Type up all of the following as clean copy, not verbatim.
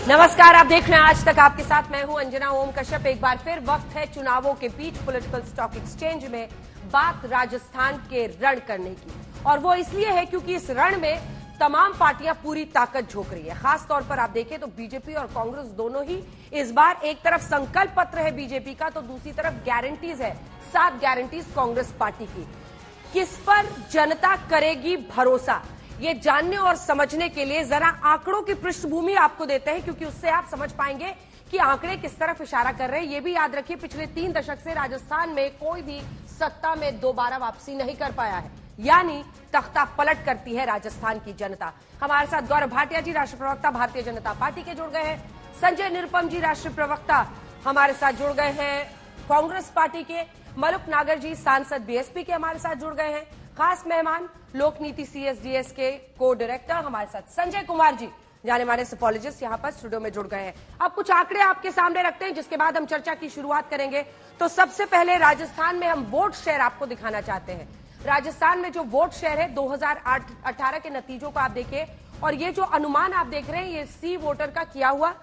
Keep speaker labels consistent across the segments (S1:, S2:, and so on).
S1: नमस्कार, आप देख रहे हैं आज तक। आपके साथ मैं हूं अंजना ओम कश्यप। एक बार फिर वक्त है चुनावों के बीच पॉलिटिकल स्टॉक एक्सचेंज में बात राजस्थान के रण करने की, और वो इसलिए है क्योंकि इस रण में तमाम पार्टियां पूरी ताकत झोंक रही है। खास तौर पर आप देखें तो बीजेपी और कांग्रेस दोनों ही इस बार, एक तरफ संकल्प पत्र है बीजेपी का तो दूसरी तरफ गारंटीज है, 7 गारंटीज कांग्रेस पार्टी की। किस पर जनता करेगी भरोसा, ये जानने और समझने के लिए जरा आंकड़ों की पृष्ठभूमि आपको देते हैं, क्योंकि उससे आप समझ पाएंगे कि आंकड़े किस तरफ इशारा कर रहे हैं। ये भी याद रखिए, पिछले 3 दशक से राजस्थान में कोई भी सत्ता में दोबारा वापसी नहीं कर पाया है, यानी तख्ता पलट करती है राजस्थान की जनता। हमारे साथ गौरव भाटिया जी, राष्ट्रीय प्रवक्ता भारतीय जनता पार्टी के जुड़ गए हैं। संजय निरुपम जी, राष्ट्रीय प्रवक्ता हमारे साथ जुड़ गए हैं कांग्रेस पार्टी के। मलुक नागर जी, सांसद बीएसपी के, हमारे साथ जुड़ गए हैं। खास मेहमान लोक नीति सीएसडीएस के को डायरेक्टर हमारे साथ संजय कुमार जी, जाने माने सोफोलॉजिस्ट, यहां पर स्टूडियो में जुड़ गए हैं। अब कुछ आंकड़े आपके सामने रखते हैं, जिसके बाद हम चर्चा की शुरुआत करेंगे। तो सबसे पहले राजस्थान में हम वोट शेयर आपको दिखाना चाहते हैं। राजस्थान में जो वोट शेयर है 2018 के नतीजों को आप देखिए, और ये जो अनुमान आप देख रहे हैं ये सी वोटर का किया हुआ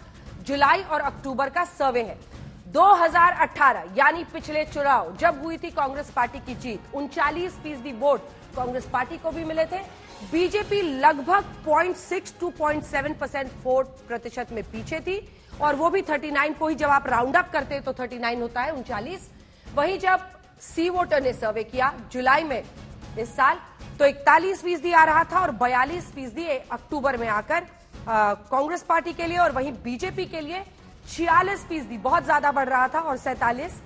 S1: जुलाई और अक्टूबर का सर्वे है। 2018 यानी पिछले चुनाव जब हुई थी कांग्रेस पार्टी की जीत, 39% वोट कांग्रेस पार्टी को भी मिले थे। बीजेपी लगभग 0.6 to 0.7% वोट प्रतिशत में पीछे थी, और वो भी 39 को ही जब आप राउंड अप करते तो 39 होता है, 39। वहीं जब सी वोटर ने सर्वे किया जुलाई में इस साल तो 41% आ रहा था, और 42% अक्टूबर में आकर कांग्रेस पार्टी के लिए, और वहीं बीजेपी के लिए 46% बहुत ज्यादा बढ़ रहा था, और 47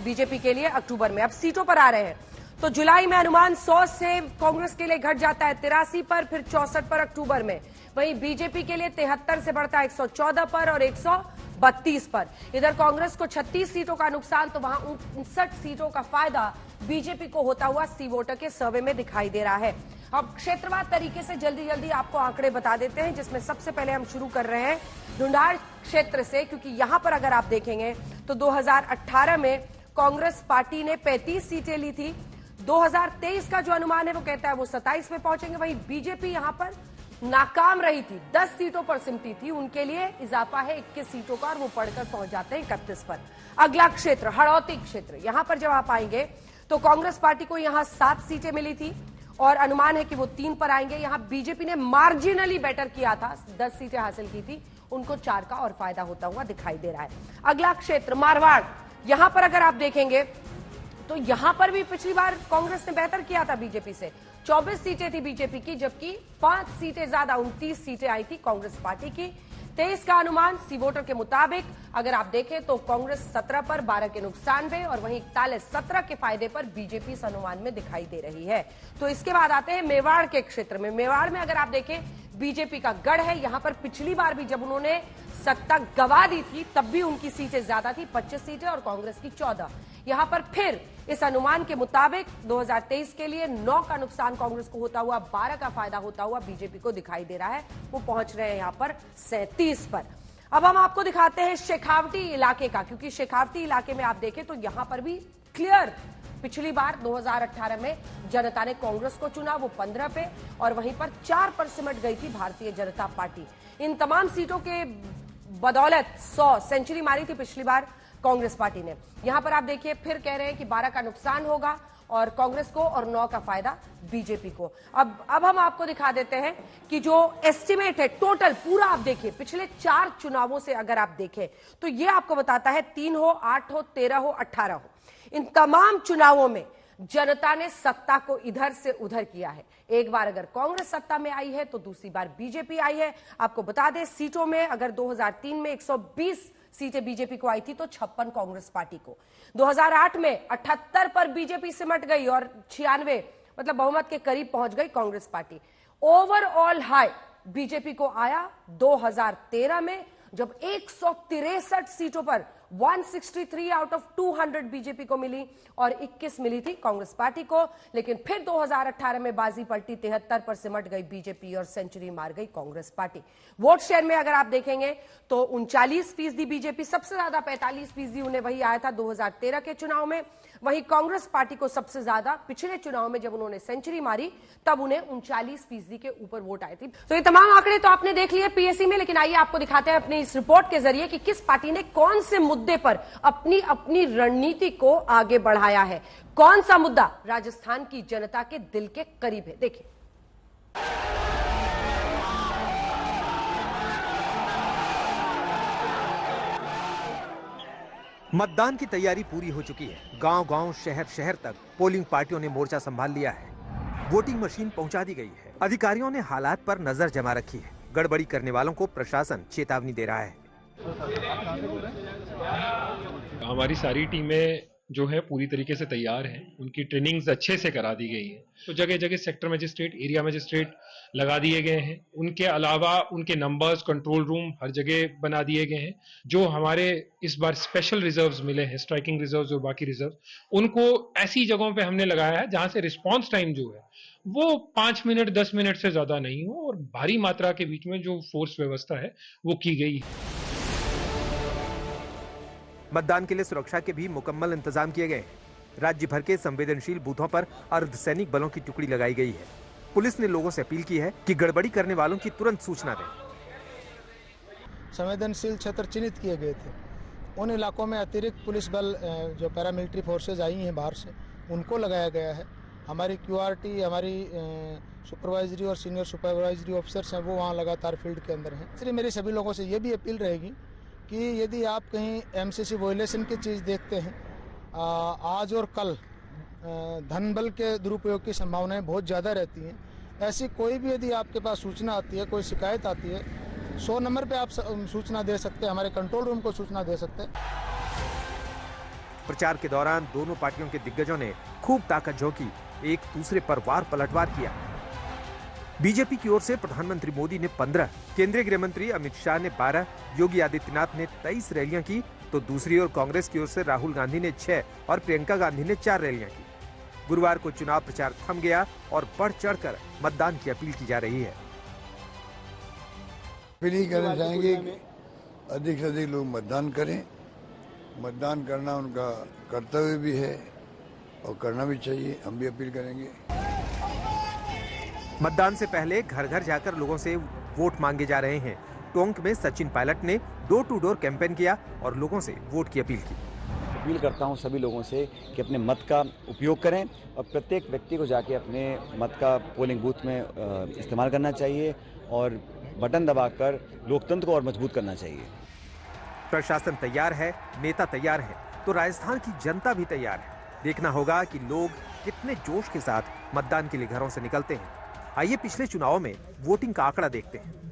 S1: बीजेपी के लिए अक्टूबर में। अब सीटों पर आ रहे हैं तो जुलाई में अनुमान 100 से कांग्रेस के लिए घट जाता है 83 पर, फिर 64 पर अक्टूबर में। वहीं बीजेपी के लिए 73 से बढ़ता है 114 पर और 132 पर। इधर कांग्रेस को 36 सीटों का नुकसान, तो वहां 59 सीटों का फायदा बीजेपी को होता हुआ सी वोटर के सर्वे में दिखाई दे रहा है। अब क्षेत्रवार तरीके से जल्दी जल्दी आपको आंकड़े बता देते हैं, जिसमें सबसे पहले हम शुरू कर रहे हैं ढूंढाड़ क्षेत्र से, क्योंकि यहां पर अगर आप देखेंगे तो 2018 में कांग्रेस पार्टी ने 35 सीटें ली थी। 2023 का जो अनुमान है वो कहता है वो 27 में पहुंचेंगे। वहीं बीजेपी यहां पर नाकाम रही थी, 10 सीटों पर सिमटी थी, उनके लिए इजाफा है 21 सीटों का, और वो बढ़कर पहुंच जाते हैं 31 पर। अगला क्षेत्र हड़ौती क्षेत्र, यहां पर जब आप आएंगे तो कांग्रेस पार्टी को यहां 7 सीटें मिली थी, और अनुमान है कि वो 3 पर आएंगे। यहां बीजेपी ने मार्जिनली बेटर किया था, 10 सीटें हासिल की थी, उनको 4 का और फायदा होता हुआ दिखाई दे रहा है। अगला क्षेत्र मारवाड़, यहां पर अगर आप देखेंगे तो यहां पर भी पिछली बार कांग्रेस ने बेहतर किया था बीजेपी से। 24 सीटें थी बीजेपी की, जबकि 5 सीटें ज्यादा 29 सीटें आई थी कांग्रेस पार्टी की। 23 का अनुमान सी वोटर के मुताबिक अगर आप देखें तो कांग्रेस 17 पर, 12 के नुकसान पे, और वहीं 41 17 के फायदे पर बीजेपी इस अनुमान में दिखाई दे रही है। तो इसके बाद आते हैं मेवाड़ के क्षेत्र में। मेवाड़ में अगर आप देखें बीजेपी का गढ़ है, यहां पर पिछली बार भी जब उन्होंने सत्ता गंवा दी थी तब भी उनकी सीटें ज्यादा थी, 25 सीटें, और कांग्रेस की 14। यहां पर फिर इस अनुमान के मुताबिक 2023 के लिए 9 का नुकसान कांग्रेस को होता हुआ, 12 का फायदा होता हुआ बीजेपी को दिखाई दे रहा है। वो पहुंच रहे हैं यहां पर 37 पर। अब हम आपको दिखाते हैं शेखावटी इलाके का, क्योंकि शेखावटी इलाके में आप देखें तो यहां पर भी क्लियर, पिछली बार 2018 में जनता ने कांग्रेस को चुना, वो 15 पे, और वहीं पर 4 पर सिमट गई थी भारतीय जनता पार्टी। इन तमाम सीटों के बदौलत 100 सेंचुरी मारी थी पिछली बार कांग्रेस पार्टी ने। यहां पर आप देखिए फिर कह रहे हैं कि 12 का नुकसान होगा और कांग्रेस को, और 9 का फायदा बीजेपी को। अब हम आपको दिखा देते हैं कि जो एस्टिमेट है टोटल पूरा, आप देखिए पिछले 4 चुनावों से अगर आप देखें तो ये आपको बताता है 3 हो, 8 हो, 13 हो, 18 हो, इन तमाम चुनावों में जनता ने सत्ता को इधर से उधर किया है। एक बार अगर कांग्रेस सत्ता में आई है तो दूसरी बार बीजेपी आई है। आपको बता दें सीटों में अगर 2003 में 120 सीटें बीजेपी को आई थी तो 56 कांग्रेस पार्टी को। 2008 में 78 पर बीजेपी सिमट गई, और 96 मतलब बहुमत के करीब पहुंच गई Congress party. Overall high BJP को आया 2013 में, जब 163 सीटों पर 163 आउट ऑफ 200 बीजेपी को मिली और 21 मिली थी कांग्रेस पार्टी को। लेकिन फिर 2018 में बाजी पलटी, 73 पर सिमट गई बीजेपी और सेंचुरी मार गई कांग्रेस पार्टी। वोट शेयर में अगर आप देखेंगे तो 39% बीजेपी, सबसे ज्यादा 45% उन्हें वही आया था 2013 के चुनाव में। वहीं कांग्रेस पार्टी को सबसे ज्यादा पिछले चुनाव में जब उन्होंने सेंचुरी मारी तब उन्हें 39% के ऊपर वोट आए थे। तो ये तमाम आंकड़े तो आपने देख लिए पीएससी में, लेकिन आइए आपको दिखाते हैं अपनी इस रिपोर्ट के जरिए कि किस पार्टी ने कौन से मुद्दे पर अपनी अपनी रणनीति को आगे बढ़ाया है, कौन सा मुद्दा राजस्थान की जनता के दिल के करीब है। देखिए,
S2: मतदान की तैयारी पूरी हो चुकी है। गांव-गांव, शहर-शहर तक पोलिंग पार्टियों ने मोर्चा संभाल लिया है। वोटिंग मशीन पहुंचा दी गई है। अधिकारियों ने हालात पर नजर जमा रखी है। गड़बड़ी करने वालों को प्रशासन चेतावनी दे रहा है।
S3: हमारी सारी टीमें जो है पूरी तरीके से तैयार हैं, उनकी ट्रेनिंग्स अच्छे से करा दी गई है। तो जगह जगह सेक्टर मजिस्ट्रेट, एरिया मजिस्ट्रेट लगा दिए गए हैं। उनके अलावा उनके नंबर्स, कंट्रोल रूम हर जगह बना दिए गए हैं। जो हमारे इस बार स्पेशल रिजर्व्स मिले हैं, स्ट्राइकिंग रिजर्व्स और बाकी रिजर्व, उनको ऐसी जगहों पे हमने लगाया है जहां से रिस्पॉन्स टाइम जो है वो 5 मिनट 10 मिनट से ज्यादा नहीं हो और भारी मात्रा के बीच में जो फोर्स व्यवस्था है वो की गई है।
S2: मतदान के लिए सुरक्षा के भी मुकम्मल इंतजाम किए गए हैं। राज्य भर के संवेदनशील बूथों पर अर्धसैनिक बलों की टुकड़ी लगाई गई है। पुलिस ने लोगों से अपील की है कि गड़बड़ी करने वालों की तुरंत सूचना दें।
S4: संवेदनशील क्षेत्र चिन्हित किए गए थे। उन इलाकों में अतिरिक्त पुलिस बल जो पैरामिलिट्री फोर्सेज आई हैं बाहर से, उनको लगाया गया है। हमारी क्यूआरटी, हमारी सुपरवाइजरी और सीनियर सुपरवाइजरी ऑफिसर्स हैं, वो वहाँ लगातार फील्ड के अंदर हैं। इसलिए मेरी सभी लोगों से ये भी अपील रहेगी कि यदि आप कहीं एमसीसी वायलेशन की चीज़ देखते हैं, आज और कल धन बल के दुरुपयोग की संभावनाएं बहुत ज़्यादा रहती हैं। ऐसी कोई भी यदि आपके पास सूचना आती है, कोई शिकायत आती है, 100 नंबर पे आप सूचना दे सकते हैं, हमारे कंट्रोल रूम को सूचना दे सकते हैं।
S2: प्रचार के दौरान दोनों पार्टियों के दिग्गजों ने खूब ताकत झोंकी, एक दूसरे पर वार पलटवार किया। बीजेपी की ओर से प्रधानमंत्री मोदी ने 15, केंद्रीय गृह मंत्री अमित शाह ने 12, योगी आदित्यनाथ ने 23 रैलियां की, तो दूसरी ओर कांग्रेस की ओर से राहुल गांधी ने 6 और प्रियंका गांधी ने 4 रैलियां की। गुरुवार को चुनाव प्रचार थम गया और बढ़ चढ़कर मतदान की अपील की जा रही है।
S5: अपील करना चाहेंगे अधिक से अधिक लोग मतदान करें। मतदान करना उनका कर्तव्य भी है और करना भी चाहिए। हम भी अपील करेंगे।
S2: मतदान से पहले घर घर जाकर लोगों से वोट मांगे जा रहे हैं। टोंक में सचिन पायलट ने डोर टू डोर कैंपेन किया और लोगों से वोट की अपील की।
S6: अपील करता हूं सभी लोगों से कि अपने मत का उपयोग करें और प्रत्येक व्यक्ति को जाके अपने मत का पोलिंग बूथ में इस्तेमाल करना चाहिए और बटन दबाकर लोकतंत्र को और मजबूत करना चाहिए।
S2: प्रशासन तैयार है, नेता तैयार है, तो राजस्थान की जनता भी तैयार है। देखना होगा कि लोग कितने जोश के साथ मतदान के लिए घरों से निकलते हैं। आइए पिछले चुनावों में वोटिंग का आंकड़ा देखते हैं।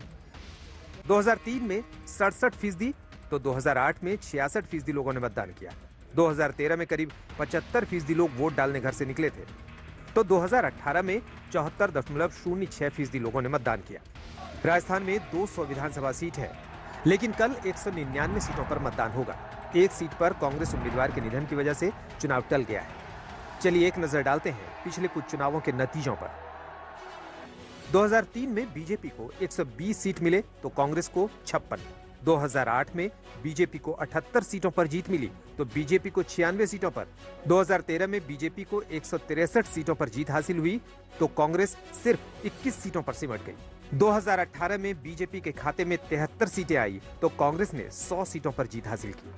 S2: 2003 में 67%, तो 2008 में 66% लोगों ने मतदान किया। 2013 में करीब 75% लोग वोट डालने घर से निकले थे, तो 2018 में 74.06% लोगों ने मतदान किया। राजस्थान में 200 विधानसभा सीट है, लेकिन कल 199 सीटों पर मतदान होगा। एक सीट पर कांग्रेस उम्मीदवार के निधन की वजह से चुनाव टल गया है। चलिए एक नजर डालते हैं पिछले कुछ चुनावों के नतीजों पर। 2003 में बीजेपी को 120 सीट मिले, तो कांग्रेस को 56। 2008 में बीजेपी को 78 सीटों पर जीत मिली, तो बीजेपी को 96 सीटों पर। 2013 में बीजेपी को 163 सीटों पर जीत हासिल हुई, तो कांग्रेस सिर्फ 21 सीटों पर सिमट गई। 2018 में बीजेपी के खाते में 73 सीटें आई, तो कांग्रेस ने 100 सीटों पर जीत हासिल की।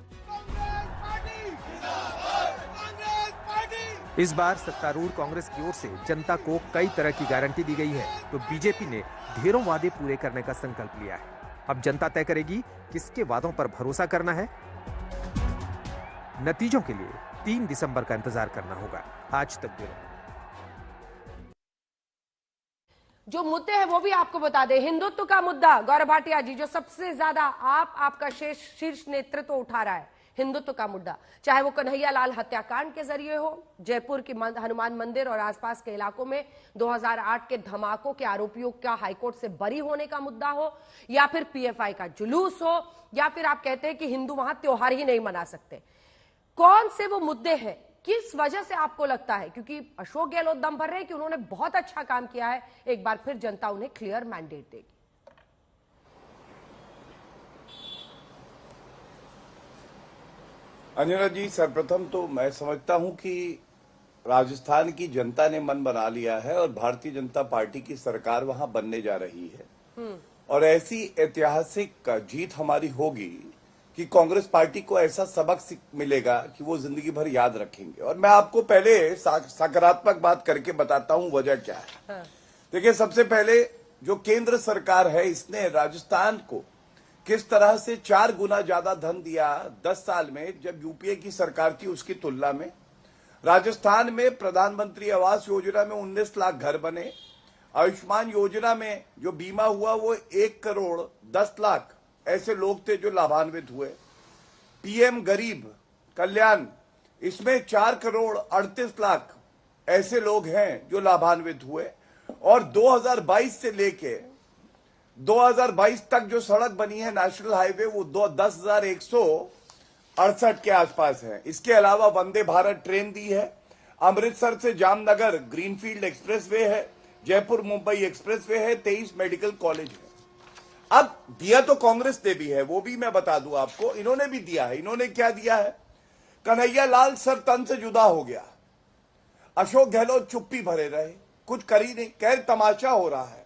S2: इस बार सत्तारूढ़ कांग्रेस की ओर से जनता को कई तरह की गारंटी दी गई है, तो बीजेपी ने ढेरों वादे पूरे करने का संकल्प लिया है। अब जनता तय करेगी किसके वादों पर भरोसा करना है। नतीजों के लिए 3 दिसंबर का इंतजार करना होगा। आज तक ब्यूरो।
S1: जो मुद्दे हैं वो भी आपको बता दें। हिंदुत्व का मुद्दा, गौरव भाटिया जी, जो सबसे ज्यादा आपका शीर्ष नेतृत्व उठा रहा है, हिंदुत्व का मुद्दा, चाहे वो कन्हैया लाल हत्याकांड के जरिए हो, जयपुर के हनुमान मंदिर और आसपास के इलाकों में 2008 के धमाकों के आरोपियों का हाईकोर्ट से बरी होने का मुद्दा हो, या फिर पीएफआई का जुलूस हो, या फिर आप कहते हैं कि हिंदू वहां त्योहार ही नहीं मना सकते। कौन से वो मुद्दे हैं, किस वजह से आपको लगता है? क्योंकि अशोक गहलोत दम भर रहे हैं कि उन्होंने बहुत अच्छा काम किया है, एक बार फिर जनता उन्हें क्लियर मैंडेट देगी।
S7: अंजना जी, सर्वप्रथम तो मैं समझता हूं कि राजस्थान की जनता ने मन बना लिया है और भारतीय जनता पार्टी की सरकार वहां बनने जा रही है और ऐसी ऐतिहासिक जीत हमारी होगी कि कांग्रेस पार्टी को ऐसा सबक मिलेगा कि वो जिंदगी भर याद रखेंगे। और मैं आपको पहले सकारात्मक बात करके बताता हूं वजह क्या है। देखिए, सबसे पहले जो केंद्र सरकार है इसने राजस्थान को किस तरह से 4 गुना ज्यादा धन दिया 10 साल में, जब यूपीए की सरकार थी उसकी तुलना में। राजस्थान में प्रधानमंत्री आवास योजना में 19 लाख घर बने। आयुष्मान योजना में जो बीमा हुआ वो 1 करोड़ 10 लाख ऐसे लोग थे जो लाभान्वित हुए। पीएम गरीब कल्याण, इसमें 4 करोड़ 38 लाख ऐसे लोग हैं जो लाभान्वित हुए। और 2022 से लेके 2022 तक जो सड़क बनी है नेशनल हाईवे वो 10,168 के आसपास है। इसके अलावा वंदे भारत ट्रेन दी है, अमृतसर से जामनगर ग्रीनफील्ड एक्सप्रेसवे है, जयपुर मुंबई एक्सप्रेसवे है, 23 मेडिकल कॉलेज है। अब दिया तो कांग्रेस ने भी है, वो भी मैं बता दूं आपको, इन्होंने भी दिया है। इन्होंने क्या दिया है? कन्हैया लाल सर तन से जुदा हो गया, अशोक गहलोत चुप्पी भरे रहे, कुछ कर ही नहीं, कह तमाशा हो रहा है।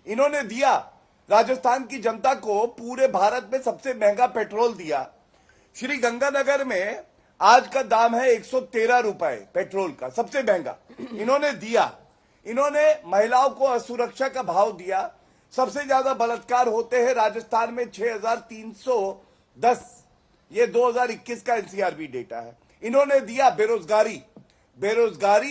S7: इन्होंने दिया राजस्थान की जनता को, पूरे भारत में सबसे महंगा पेट्रोल दिया। श्री गंगानगर में आज का दाम है 113 रुपए पेट्रोल का, सबसे महंगा इन्होंने दिया। इन्होंने महिलाओं को असुरक्षा का भाव दिया। सबसे ज्यादा बलात्कार होते हैं राजस्थान में 6,310, ये 2021 का एनसीआरबी डेटा है। इन्होंने दिया बेरोजगारी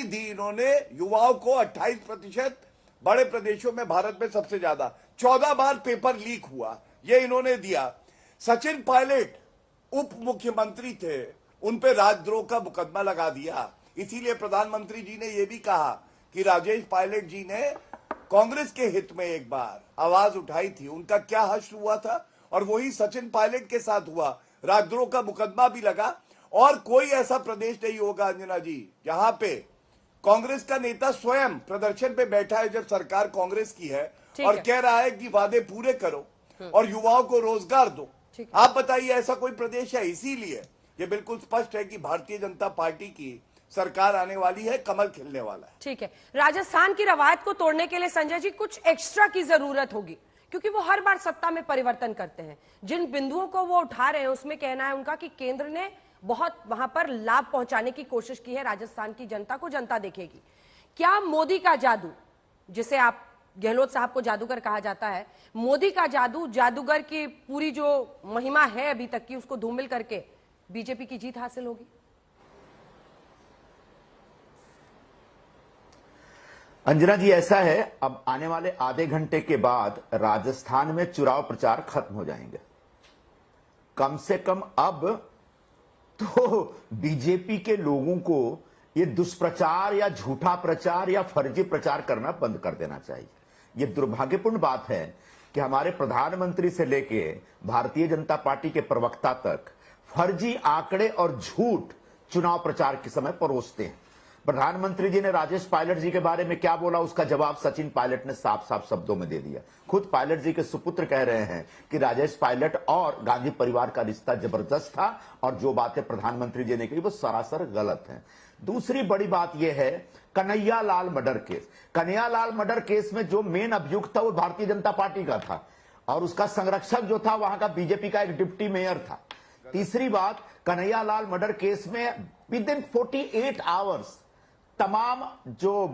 S7: दी इन्होंने युवाओं को 28%, बड़े प्रदेशों में भारत में सबसे ज्यादा। 14 बार पेपर लीक हुआ, ये इन्होंने दिया। सचिन पायलट उप मुख्यमंत्री थे, उन पे राजद्रोह का मुकदमा लगा दिया। इसीलिए प्रधानमंत्री जी ने यह भी कहा कि राजेश पायलट जी ने कांग्रेस के हित में एक बार आवाज उठाई थी, उनका क्या हश्र हुआ था और वही सचिन पायलट के साथ हुआ, राजद्रोह का मुकदमा भी लगा। और कोई ऐसा प्रदेश नहीं होगा अंजना जी जहां पे कांग्रेस का नेता स्वयं प्रदर्शन पे बैठा है जब सरकार कांग्रेस की है और कह रहा है कि वादे पूरे करो और युवाओं को रोजगार दो। आप बताइए ऐसा कोई प्रदेश है? इसीलिए ये बिल्कुल स्पष्ट है कि भारतीय जनता पार्टी की सरकार आने वाली है, कमल खिलने वाला है।
S1: ठीक है, राजस्थान की रवायत को तोड़ने के लिए संजय जी कुछ एक्स्ट्रा की जरूरत होगी, क्योंकि वो हर बार सत्ता में परिवर्तन करते हैं। जिन बिंदुओं को वो उठा रहे हैं उसमें कहना है उनका कि केंद्र ने बहुत वहां पर लाभ पहुंचाने की कोशिश की है राजस्थान की जनता को, जनता देखेगी। क्या मोदी का जादू, जिसे आप गहलोत साहब को जादूगर कहा जाता है, मोदी का जादू, जादूगर की पूरी जो महिमा है अभी तक की, उसको धूमिल करके बीजेपी की जीत हासिल होगी?
S8: अंजना जी, ऐसा है, अब आने वाले आधे घंटे के बाद राजस्थान में चुनाव प्रचार खत्म हो जाएंगे। कम से कम अब तो बीजेपी के लोगों को ये दुष्प्रचार या झूठा प्रचार या फर्जी प्रचार करना बंद कर देना चाहिए। ये दुर्भाग्यपूर्ण बात है कि हमारे प्रधानमंत्री से लेके भारतीय जनता पार्टी के प्रवक्ता तक फर्जी आंकड़े और झूठ चुनाव प्रचार के समय परोसते हैं। प्रधानमंत्री जी ने राजेश पायलट जी के बारे में क्या बोला, उसका जवाब सचिन पायलट ने साफ साफ शब्दों में दे दिया। खुद पायलट जी के सुपुत्र कह रहे हैं कि राजेश पायलट और गांधी परिवार का रिश्ता जबरदस्त था और जो बातें प्रधानमंत्री जी ने कही वो सरासर गलत है। दूसरी बड़ी बात यह है, Kanhaiya Lal murder case. Kanhaiya Lal murder case में जो मेन अभियुक्त था वो भारतीय जनता पार्टी का था और उसका संरक्षक जो था वहां का बीजेपी का एक डिप्टी मेयर था। तीसरी बात, कन्हैया लाल मर्डर केस में विद इन 48 आवर्स तमाम जो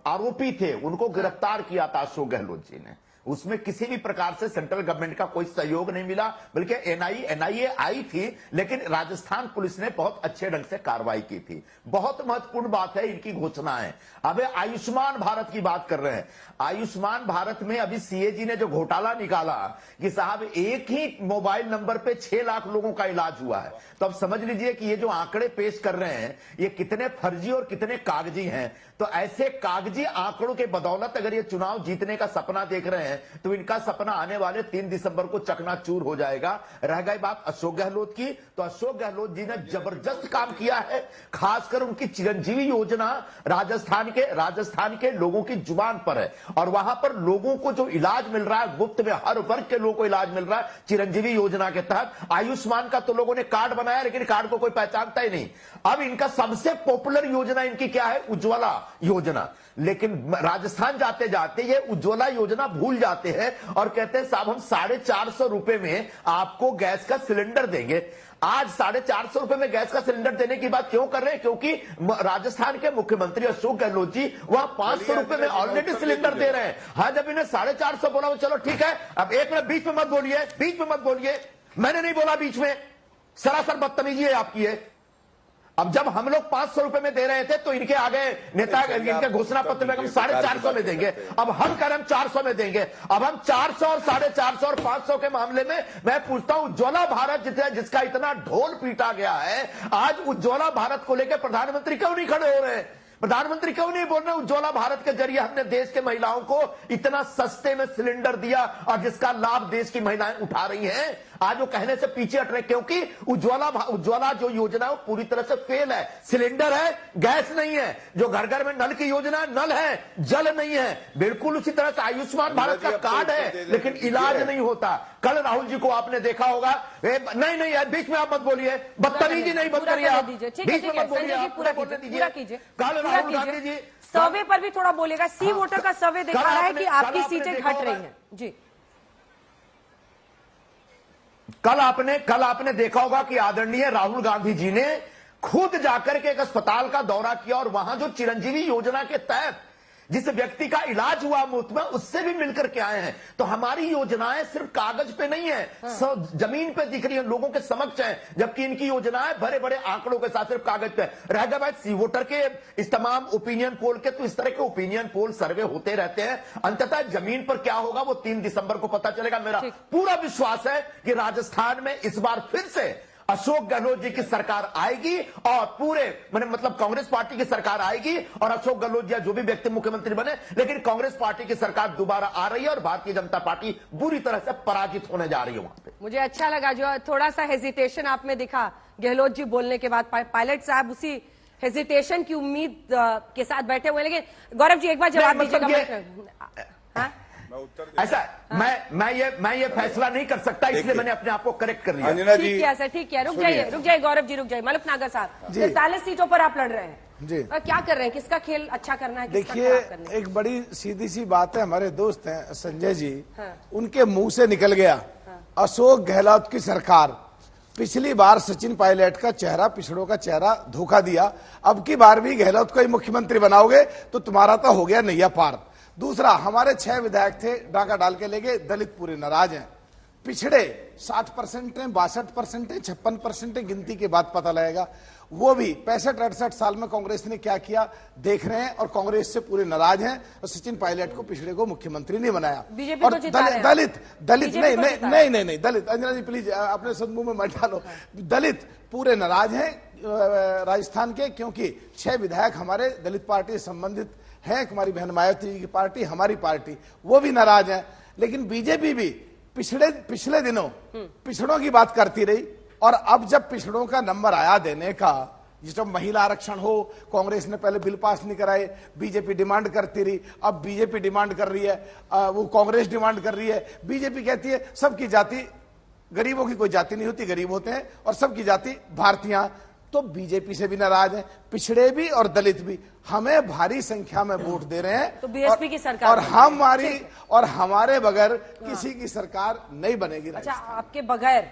S8: आरोपी थे उनको गिरफ्तार किया था अशोक गहलोत जी ने। उसमें किसी भी प्रकार से सेंट्रल गवर्नमेंट का कोई सहयोग नहीं मिला, बल्कि एनआईए आई थी, लेकिन राजस्थान पुलिस ने बहुत अच्छे ढंग से कार्रवाई की थी। बहुत महत्वपूर्ण बात है इनकी घोषणा है। अब आयुष्मान भारत की बात कर रहे हैं। आयुष्मान भारत में अभी सीएजी ने जो घोटाला निकाला कि साहब एक ही मोबाइल नंबर पे 6 लाख लोगों का इलाज हुआ है, तो अब समझ लीजिए कि ये जो आंकड़े पेश कर रहे हैं ये कितने फर्जी और कितने कागजी हैं। तो ऐसे कागजी आंकड़ों के बदौलत अगर ये चुनाव जीतने का सपना देख रहे हैं हैं तो इनका सपना आने वाले 3 दिसंबर को चकनाचूर हो जाएगा। रह गई बात अशोक गहलोत की, तो अशोक गहलोत जी ने जबरदस्त काम किया है। खासकर उनकी चिरंजीवी योजना राजस्थान के लोगों की जुबान पर है और वहां पर लोगों को जो इलाज मिल रहा है, मुफ्त में हर वर्ग के लोगों को इलाज मिल रहा है चिरंजीवी योजना के तहत। आयुष्मान का तो लोगों ने कार्ड बनाया लेकिन कार्ड को कोई पहचानता ही नहीं। अब इनका सबसे पॉपुलर योजना इनकी क्या है? उज्ज्वला योजना। लेकिन राजस्थान जाते जाते ये उज्ज्वला योजना भूल जाते हैं और कहते हैं साहब हम 450 रुपए में आपको गैस का सिलेंडर देंगे। आज 450 रुपए में गैस का सिलेंडर देने की बात क्यों कर रहे हैं? क्योंकि राजस्थान के मुख्यमंत्री अशोक गहलोत जी वहां 500 रुपए में ऑलरेडी सिलेंडर दे रहे हैं। हाँ, जब इन्हें 450 बोला चलो ठीक है। अब एक मिनट बीच में मत बोलिए, मैंने नहीं बोला बीच में, सरासर बदतमीजी है आपकी है। अब जब हम लोग 500 रुपए में दे रहे थे तो इनके आगे नेता इनके घोषणा पत्र में हम 450 में देंगे, अब हम कह रहे हम 400 में देंगे। अब हम 400 और 450 और 500 के मामले में मैं पूछता हूं उज्ज्वला भारत जिसका इतना ढोल पीटा गया है, आज उज्ज्वला भारत को लेकर प्रधानमंत्री क्यों नहीं खड़े हो रहे हैं? प्रधानमंत्री क्यों नहीं बोल रहे उज्ज्वला भारत के जरिए हमने देश के महिलाओं को इतना सस्ते में सिलेंडर दिया और जिसका लाभ देश की महिलाएं उठा रही हैं? आज वो कहने से पीछे हट रहे क्योंकि उज्ज्वला जो योजना है वो पूरी तरह से फेल है। सिलेंडर है, गैस नहीं है। जो घर घर में नल की योजना है, नल है, जल नहीं है। बिल्कुल उसी तरह से आयुष्मान भारत का कार्ड है लेकिन इलाज नहीं होता। कल राहुल जी को आपने देखा होगा, नहीं यार बीच में आप मत बोलिए, बदतमीजी नहीं बंद करिए आप, बीच में मत बोलिए, पूरा बोलने दीजिए। कल राहुल गांधी जी
S1: सर्वे पर भी थोड़ा बोलेगा। सी वोटर का सर्वे दिखा रहा है कि आपकी सीटें घट रही हैं जी।
S8: कल आपने देखा होगा कि आदरणीय राहुल गांधी जी ने खुद जाकर के एक अस्पताल का दौरा किया और वहां जो चिरंजीवी योजना के तहत जिस व्यक्ति का इलाज हुआ मुफ्त में उससे भी मिलकर के आए हैं। तो हमारी योजनाएं सिर्फ कागज पे नहीं है, जमीन पे दिख रही है, लोगों के समक्ष है, जबकि इनकी योजनाएं बड़े बड़े आंकड़ों के साथ सिर्फ कागज पे। रह गया भाई सी वोटर के इस तमाम ओपिनियन पोल के, तो इस तरह के ओपिनियन पोल सर्वे होते रहते हैं। अंततः जमीन पर क्या होगा वो 3 दिसंबर को पता चलेगा। मेरा पूरा विश्वास है कि राजस्थान में इस बार फिर से अशोक गहलोत जी की सरकार आएगी और पूरे मतलब कांग्रेस पार्टी की सरकार आएगी और अशोक गहलोत जी जो भी व्यक्ति मुख्यमंत्री बने, लेकिन कांग्रेस पार्टी की सरकार दोबारा आ रही है और भारतीय जनता पार्टी बुरी तरह से पराजित होने जा रही है वहां पे।
S1: मुझे अच्छा लगा जो थोड़ा सा हेजिटेशन आप में दिखा गहलोत जी बोलने के बाद। पायलट साहब उसी हेजिटेशन की उम्मीद के साथ बैठे हुए, लेकिन गौरव जी एक बार जवाब दीजिएगा।
S8: ऐसा मैं ये फैसला नहीं कर सकता, इसलिए मैंने अपने आप को करेक्ट कर लिया।
S1: अंजना जी ठीक है, रुक जाइए गौरव जी, रुक जाइए। मलक नागर साहब 43 सीटों पर आप लड़ रहे हैं जी, क्या कर रहे हैं? किसका खेल अच्छा करना है?
S9: देखिए एक बड़ी सीधी सी बात है, हमारे दोस्त हैं संजय जी, उनके मुंह से निकल गया अशोक गहलोत की सरकार। पिछली बार सचिन पायलट का चेहरा, पिछड़ों का चेहरा धोखा दिया, अब की बार भी गहलोत को ही मुख्यमंत्री बनाओगे तो तुम्हारा तो हो गया नैया पार। दूसरा, हमारे 6 विधायक थे, डाका डाल के ले गए, दलित पूरे नाराज हैं। पिछड़े 60% हैं, 62% हैं, 56% हैं, गिनती के बाद पता लगेगा। वो भी 65-68 साल में कांग्रेस ने क्या किया देख रहे हैं और कांग्रेस से पूरे नाराज हैं और सचिन पायलट को पिछड़े को मुख्यमंत्री नहीं बनाया।
S1: बीजेपी
S9: और
S1: तो जिता रहे हैं।
S9: दलित नहीं दलित, अंजना जी प्लीज अपने सदमुख में मत डालो। दलित पूरे नाराज हैं राजस्थान के, क्योंकि 6 विधायक हमारे दलित पार्टी से संबंधित है, हमारी बहन मायावती की पार्टी, हमारी पार्टी, वो भी नाराज है। लेकिन बीजेपी भी पिछले दिनों पिछड़ों की बात करती रही और अब जब पिछड़ों का नंबर आया देने का, जब महिला आरक्षण हो, कांग्रेस ने पहले बिल पास नहीं कराए, बीजेपी डिमांड करती रही, अब बीजेपी डिमांड कर रही है, वो कांग्रेस डिमांड कर रही है। बीजेपी कहती है सबकी जाति, गरीबों की कोई जाति नहीं होती, गरीब होते हैं, और सबकी जाति भारतीय। तो बीजेपी से भी नाराज हैं, पिछड़े भी और दलित भी। हमें भारी संख्या में वोट दे रहे हैं
S1: तो बीएसपी की सरकार
S9: और हमारे बगैर किसी की सरकार नहीं बनेगी।
S1: अच्छा, आपके बगैर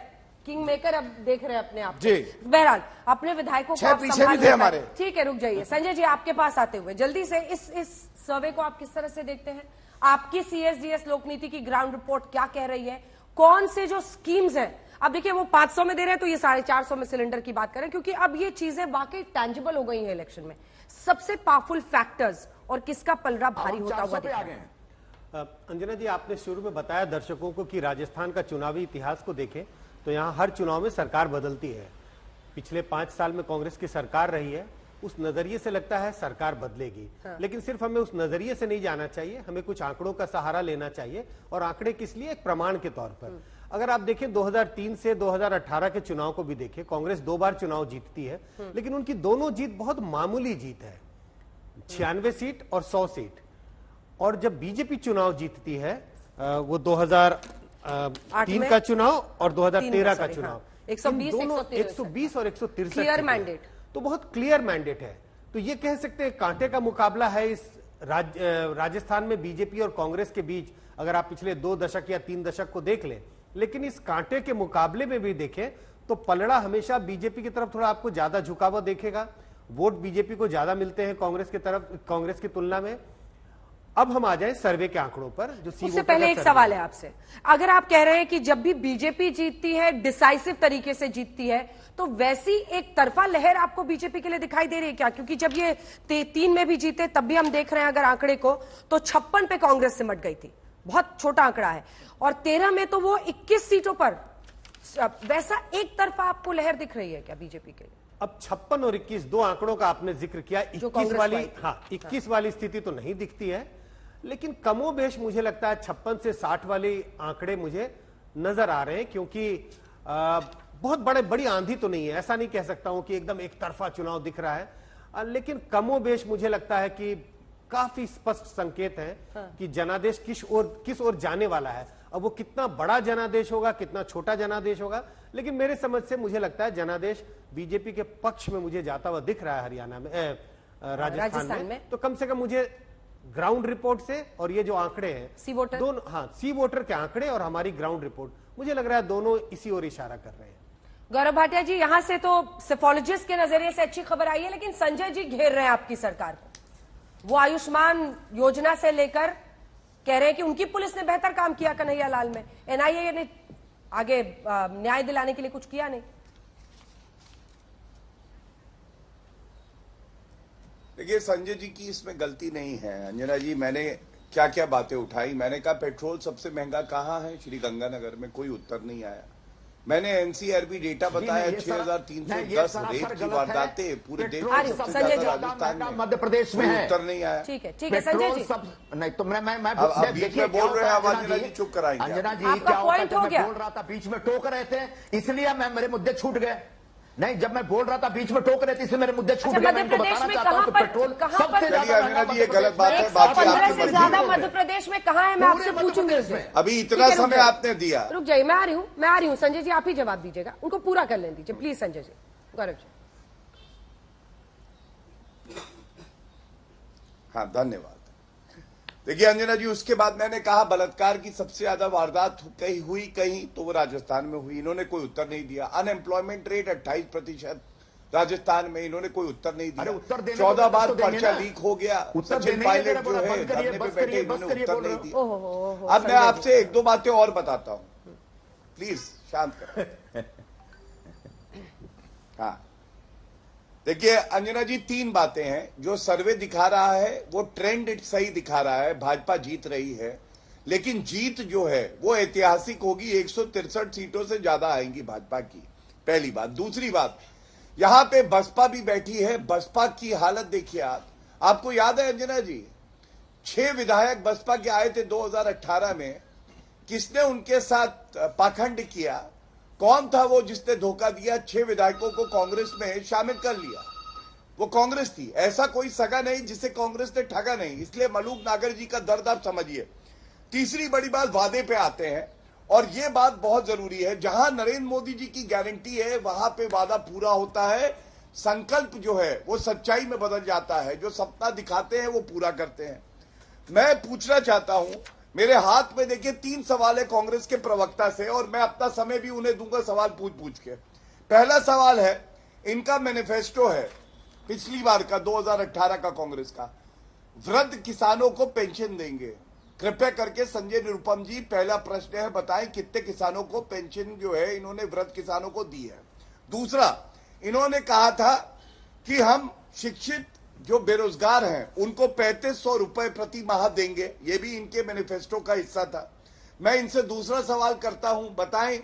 S1: किंग मेकर अब देख रहे हैं अपने आप
S9: जी।
S1: बहरहाल अपने विधायकों को आप
S9: पीछे भी थे हमारे।
S1: ठीक है, रुक जाइए संजय जी, आपके पास आते हुए जल्दी से इस सर्वे को आप किस तरह से देखते हैं? आपकी CSDS लोक नीति की ग्राउंड रिपोर्ट क्या कह रही है? कौन से जो स्कीम्स हैं, अब देखिए वो 500 में दे रहे हैं तो ये 450 में सिलेंडर की बात करें, क्योंकि अब ये चीजें वाकई टैंजिबल हो गई हैं इलेक्शन में। सबसे पावरफुल फैक्टर्स और किसका पलड़ा भारी होता हुआ दिख रहा है?
S10: अंजना जी, आपने शुरू में बताया दर्शकों को कि राजस्थान का चुनावी इतिहास को देखें तो यहाँ हर चुनाव में सरकार बदलती है। पिछले 5 साल में कांग्रेस की सरकार रही है, उस नजरिए से लगता है सरकार बदलेगी। लेकिन सिर्फ हमें उस नजरिए से नहीं जाना चाहिए, हमें कुछ आंकड़ों का सहारा लेना चाहिए। और आंकड़े किस लिए? एक प्रमाण के तौर पर। अगर आप देखें 2003 से 2018 के चुनाव को भी देखें, कांग्रेस 2 बार चुनाव जीतती है, लेकिन उनकी दोनों जीत बहुत मामूली जीत है, 96 सीट और 100 सीट। और जब बीजेपी चुनाव जीतती है, वो 2003 का चुनाव और 2013 का चुनाव, 120 और 163
S1: क्लियर मैंडेट,
S10: तो बहुत क्लियर मैंडेट है। तो ये कह सकते हैं कांटे का मुकाबला है इस राजस्थान में बीजेपी और कांग्रेस के बीच, अगर आप पिछले 2 दशक या 3 दशक को देख लें। लेकिन इस कांटे के मुकाबले में भी देखें तो पलड़ा हमेशा बीजेपी की तरफ थोड़ा आपको ज्यादा झुकाव देखेगा। वोट बीजेपी को ज्यादा मिलते हैं कांग्रेस की तरफ, कांग्रेस की तुलना में। अब हम आ जाएं सर्वे के आंकड़ों पर। जो
S1: उससे पहले एक सवाल है आपसे, अगर आप कह रहे हैं कि जब भी बीजेपी जीतती है डिसाइसिव तरीके से जीतती है, तो वैसी एक तरफा लहर आपको बीजेपी के लिए दिखाई दे रही है क्या? क्योंकि जब ये 3 में भी जीते तब भी हम देख रहे हैं अगर आंकड़े को, तो 56 पे कांग्रेस सिमट गई थी, बहुत छोटा आंकड़ा है, और 13 में तो वो 21 सीटों पर। वैसा एक तरफा आपको लहर दिख रही है क्या बीजेपी के लिए?
S10: अब 56 और 21 दो आंकड़ों का आपने जिक्र किया, 21 वाली, हाँ 21 वाली स्थिति तो नहीं दिखती है, लेकिन कमोबेश मुझे लगता है 56 से 60 वाले आंकड़े मुझे नजर आ रहे हैं। क्योंकि बहुत बड़ी आंधी तो नहीं है, ऐसा नहीं कह सकता हूं कि एकदम एक तरफा चुनाव दिख रहा है, लेकिन कमोबेश मुझे लगता है कि काफी स्पष्ट संकेत है कि जनादेश किस ओर जाने वाला है। अब वो कितना बड़ा जनादेश होगा, कितना छोटा जनादेश होगा, लेकिन मेरे समझ से मुझे लगता है जनादेश बीजेपी के पक्ष में मुझे जाता हुआ दिख रहा है हरियाणा में, राजस्थान में। तो कम से कम मुझे ग्राउंड रिपोर्ट से और ये जो आंकड़े हैं
S1: सी वोटर,
S10: दोनों, हाँ सी वोटर के आंकड़े और हमारी ग्राउंड रिपोर्ट, मुझे लग रहा है दोनों इसी ओर इशारा कर रहे हैं।
S1: गौरव भाटिया जी, यहां से तो सेफोलॉजिस्ट के नजरिए से अच्छी खबर आई है, लेकिन संजय जी घेर रहे हैं आपकी सरकार को। वो आयुष्मान योजना से लेकर कह रहे हैं कि उनकी पुलिस ने बेहतर काम किया कन्हैया लाल में, एनआईए ने आगे न्याय दिलाने के लिए कुछ किया नहीं।
S7: देखिए, संजय जी की इसमें गलती नहीं है। अंजना जी, मैंने क्या क्या बातें उठाई। मैंने कहा पेट्रोल सबसे महंगा कहाँ है? श्री गंगानगर में। कोई उत्तर नहीं आया। मैंने एनसीआरबी डेटा बताया, 6310 रेप की वारदातें पूरे देश में सबसे ज्यादा राजस्थान में,
S8: मध्य प्रदेश में है।
S7: उत्तर नहीं आया।
S1: ठीक है संजय जी,
S8: नहीं तो मैं
S7: बीच में बोल रहे हैं, अब अंजना जी चुप कराएंगे।
S8: अंजना जी क्या पॉइंट हो गया? बोल रहा था, बीच में टोक रहे थे, इसलिए मेरे मुद्दे छूट गए। नहीं, जब मैं बोल रहा था बीच में टोक रहे थे, इसलिए मेरे मुद्दे छूट गए। मैं इनको बताना चाहता हूं कि पेट्रोल सबसे
S7: अंजना जी, ये गलत बात है। बाकी आपकी
S1: ज्यादा मध्य प्रदेश में कहाँ है, मैं आपसे पूछूंगी।
S7: अभी इतना समय आपने दिया।
S1: रुक जाइए, मैं आ रही हूँ संजय जी, आप ही जवाब दीजिएगा, उनको पूरा कर लेने दीजिए प्लीज। संजय जी, गौरव जी।
S7: हाँ, धन्यवाद। देखिए अंजना जी, उसके बाद मैंने कहा बलात्कार की सबसे ज्यादा वारदात कहीं तो वो राजस्थान में हुई। इन्होंने कोई उत्तर नहीं दिया। अनएम्प्लॉयमेंट रेट 28% राजस्थान में, इन्होंने कोई उत्तर नहीं दिया। 14 बार पर्चा लीक हो गया। सचिन पायलट जो है धरने पे बैठे, इन्होंने उत्तर नहीं दिया। अब मैं आपसे 1-2 बातें और बताता हूं, प्लीज शांत करो। हाँ, देखिए अंजना जी, 3 बातें हैं। जो सर्वे दिखा रहा है वो ट्रेंड सही दिखा रहा है, भाजपा जीत रही है, लेकिन जीत जो है वो ऐतिहासिक होगी। 163 सीटों से ज्यादा आएंगी भाजपा की, पहली बात। दूसरी बात, यहां पे बसपा भी बैठी है। बसपा की हालत देखिए आप। आपको याद है अंजना जी, 6 विधायक बसपा के आए थे 2018 में। किसने उनके साथ पाखंड किया? कौन था वो जिसने धोखा दिया? 6 विधायकों को कांग्रेस में शामिल कर लिया। वो कांग्रेस थी। ऐसा कोई सगा नहीं जिसे कांग्रेस ने ठगा नहीं। इसलिए मलूक नागर जी का दर्द आप समझिए। तीसरी बड़ी बात, वादे पे आते हैं, और ये बात बहुत जरूरी है। जहां नरेंद्र मोदी जी की गारंटी है वहां पे वादा पूरा होता है। संकल्प जो है वो सच्चाई में बदल जाता है। जो सपना दिखाते हैं वो पूरा करते हैं। मैं पूछना चाहता हूं, मेरे हाथ में देखिए 3 सवाल है कांग्रेस के प्रवक्ता से, और मैं अपना समय भी उन्हें दूंगा सवाल पूछ के। पहला सवाल है, इनका मैनिफेस्टो है पिछली बार का 2018 का कांग्रेस का, वृद्ध किसानों को पेंशन देंगे। कृपया करके संजय निरुपम जी, पहला प्रश्न है, बताएं कितने किसानों को पेंशन जो है इन्होंने वृद्ध किसानों को दी है। दूसरा, इन्होंने कहा था कि हम शिक्षित जो बेरोजगार हैं उनको 3500 रुपए प्रति माह देंगे। ये भी इनके मैनिफेस्टो का हिस्सा था। मैं इनसे दूसरा सवाल करता हूं, बताएं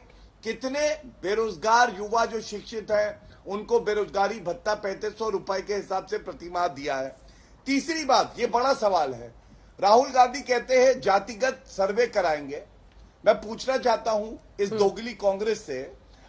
S7: कितने बेरोजगार युवा जो शिक्षित हैं उनको बेरोजगारी भत्ता 3500 रुपए के हिसाब से प्रतिमाह दिया है। तीसरी बात, ये बड़ा सवाल है, राहुल गांधी कहते हैं जातिगत सर्वे कराएंगे। मैं पूछना चाहता हूं इस दोगली कांग्रेस से,